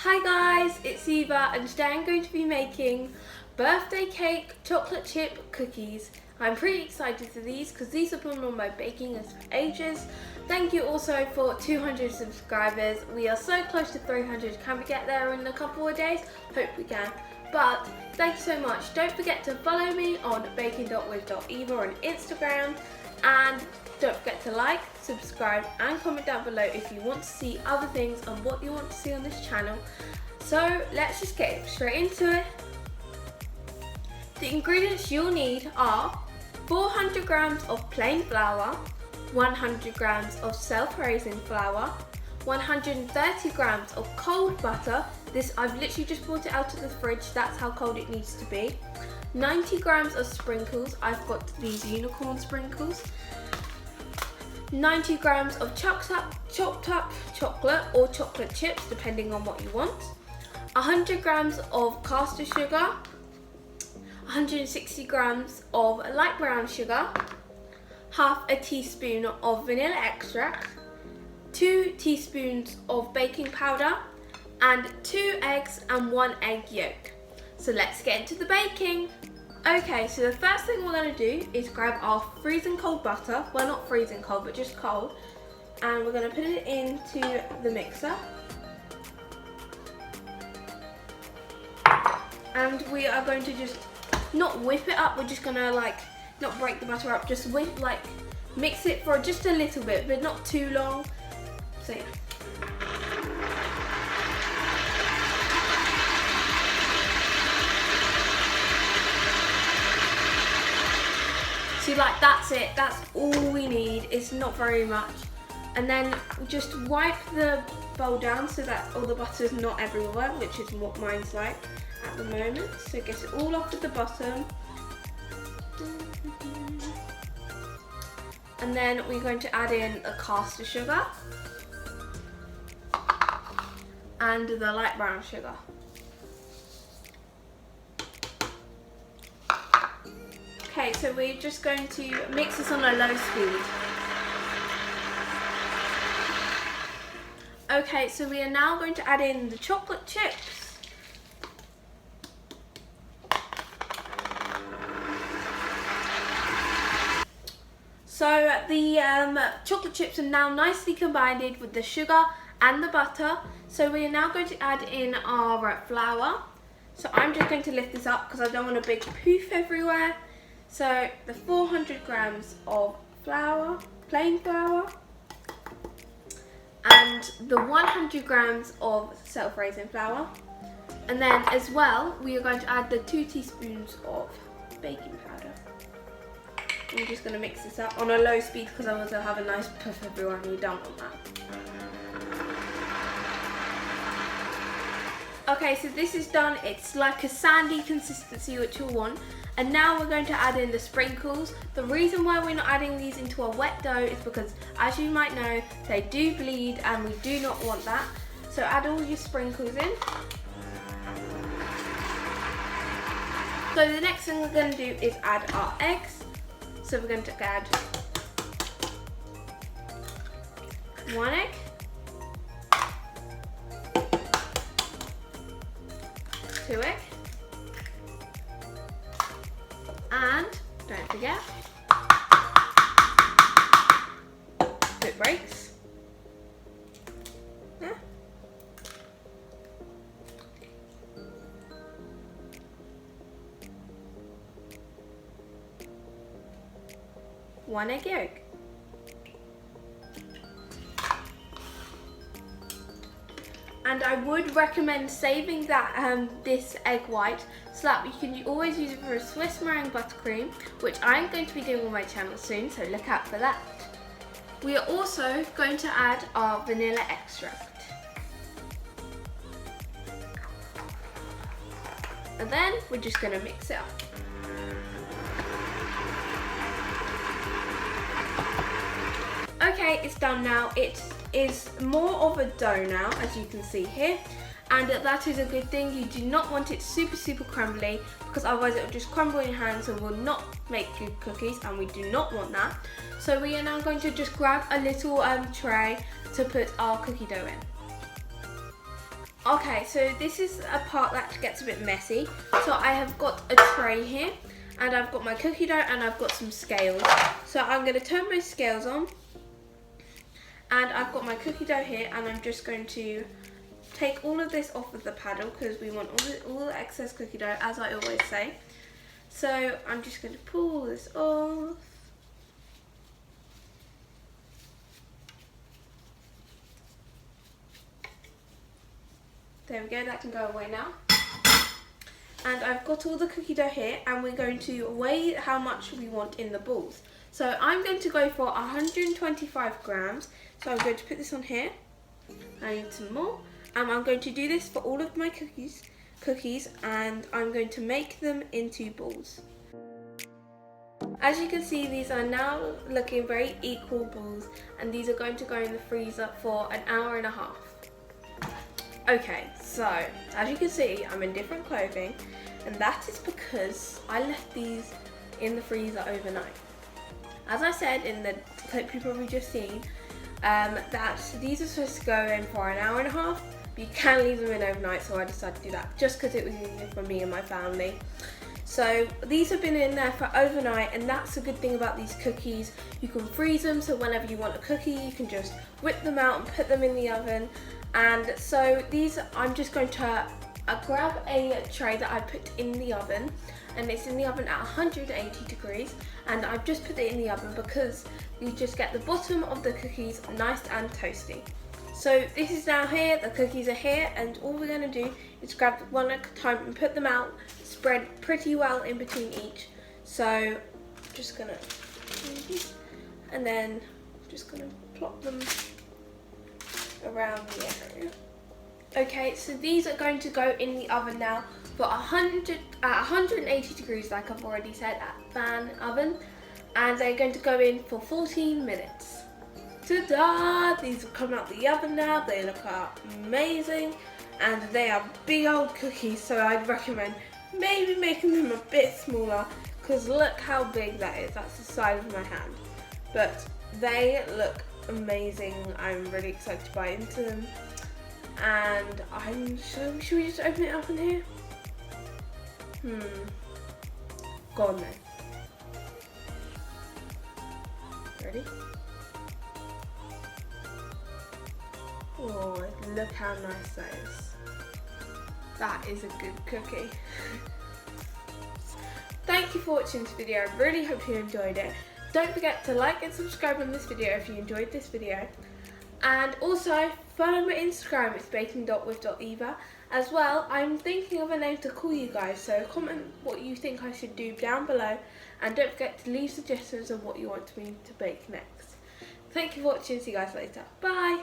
Hi guys, it's Eva and today I'm going to be making birthday cake chocolate chip cookies. I'm pretty excited for these because these have been on my baking list for ages. Thank you also for 200 subscribers. We are so close to 300. Can we get there in a couple of days? Hope we can. But thank you so much. Don't forget to follow me on baking.with.eva on Instagram, and don't forget to like, subscribe and comment down below if you want to see other things and what you want to see on this channel. So let's just get straight into it. The ingredients you'll need are 400 grams of plain flour, 100 grams of self-raising flour, 130 grams of cold butter. This I've literally just brought it out of the fridge, that's how cold it needs to be. 90 grams of sprinkles, I've got these unicorn sprinkles. 90 grams of chopped up chocolate or chocolate chips, depending on what you want. 100 grams of caster sugar. 160 grams of light brown sugar. Half a teaspoon of vanilla extract. 2 teaspoons of baking powder. And 2 eggs and 1 egg yolk. So let's get into the baking. Okay, so the first thing we're going to do is grab our freezing cold butter, well not freezing cold but just cold, and we're going to put it into the mixer. And we are going to just not whip it up, we're just going to not break the butter up, just mix it for just a little bit but not too long. So yeah. So that's it, that's all we need, it's not very much. And then just wipe the bowl down so that all the butter is not everywhere, which is what mine's like at the moment. So get it all off at the bottom. And then we're going to add in the caster sugar and the light brown sugar. Okay, so we're just going to mix this on a low speed. Okay, so we are now going to add in the chocolate chips. So the chocolate chips are now nicely combined with the sugar and the butter. So we are now going to add in our flour. So I'm just going to lift this up because I don't want a big poof everywhere. So the 400 grams of flour, plain flour, and the 100 grams of self-raising flour. And then as well, we are going to add the 2 teaspoons of baking powder. I'm just going to mix this up on a low speed because I want to have a nice puff everywhere and we don't want that. Okay, so this is done. It's like a sandy consistency which you'll want. And now we're going to add in the sprinkles. The reason why we're not adding these into a wet dough is because, as you might know, they do bleed and we do not want that. So add all your sprinkles in. So the next thing we're going to do is add our eggs. So we're going to add 1 egg. 2 eggs. And don't forget, if it breaks, yeah. One egg yolk. And I would recommend saving that this egg white so that you can always use it for a Swiss meringue buttercream, which I'm going to be doing on my channel soon, so look out for that. We are also going to add our vanilla extract. And then we're just going to mix it up. Okay, it's done now. It is more of a dough now, as you can see here, and that is a good thing. You do not want it super crumbly because otherwise it will just crumble in your hands and will not make good cookies, and we do not want that. So we are now going to just grab a little tray to put our cookie dough in. Okay, so this is a part that gets a bit messy. So I have got a tray here, and I've got my cookie dough, and I've got some scales. So I'm going to turn my scales on, and I've got my cookie dough here, and I'm just going to take all of this off of the paddle because we want all the excess cookie dough, as I always say. So I'm just going to pull this off. There we go, that can go away now. And I've got all the cookie dough here, and we're going to weigh how much we want in the balls. So I'm going to go for 125 grams. So I'm going to put this on here. I need some more. And I'm going to do this for all of my cookies, and I'm going to make them into balls. As you can see, these are now looking very equal balls, and these are going to go in the freezer for an hour and a half. Okay, so as you can see, I'm in different clothing, and that is because I left these in the freezer overnight. As I said in the clip you've probably just seen, that these are supposed to go in for an hour and a half, but you can leave them in overnight, so I decided to do that just because it was easier for me and my family. So these have been in there for overnight, and that's a good thing about these cookies. You can freeze them, so whenever you want a cookie, you can just whip them out and put them in the oven. And so these, I'm just going to grab a tray that I put in the oven, and it's in the oven at 180 degrees, and I've just put it in the oven because you just get the bottom of the cookies nice and toasty. So this is now here, the cookies are here, and all we're going to do is grab one at a time and put them out, spread pretty well in between each. So I'm just going to, and then just going to plop them around the area. Okay, so these are going to go in the oven now for 180 degrees, like I've already said, at fan oven, and they're going to go in for 14 minutes. Ta-da! These have come out the oven now. They look amazing, and they are big old cookies, so I'd recommend maybe making them a bit smaller, because look how big that is. That's the size of my hand, but they look amazing. I'm really excited to bite into them, and should we just open it up in here? Go on then. Ready? Oh, look how nice that is. That is a good cookie. Thank you for watching this video. I really hope you enjoyed it. Don't forget to like and subscribe on this video if you enjoyed this video. And also follow my Instagram, it's baking.with.eva. As well, I'm thinking of a name to call you guys, so comment what you think I should do down below, and don't forget to leave suggestions of what you want me to bake next. Thank you for watching, see you guys later. Bye!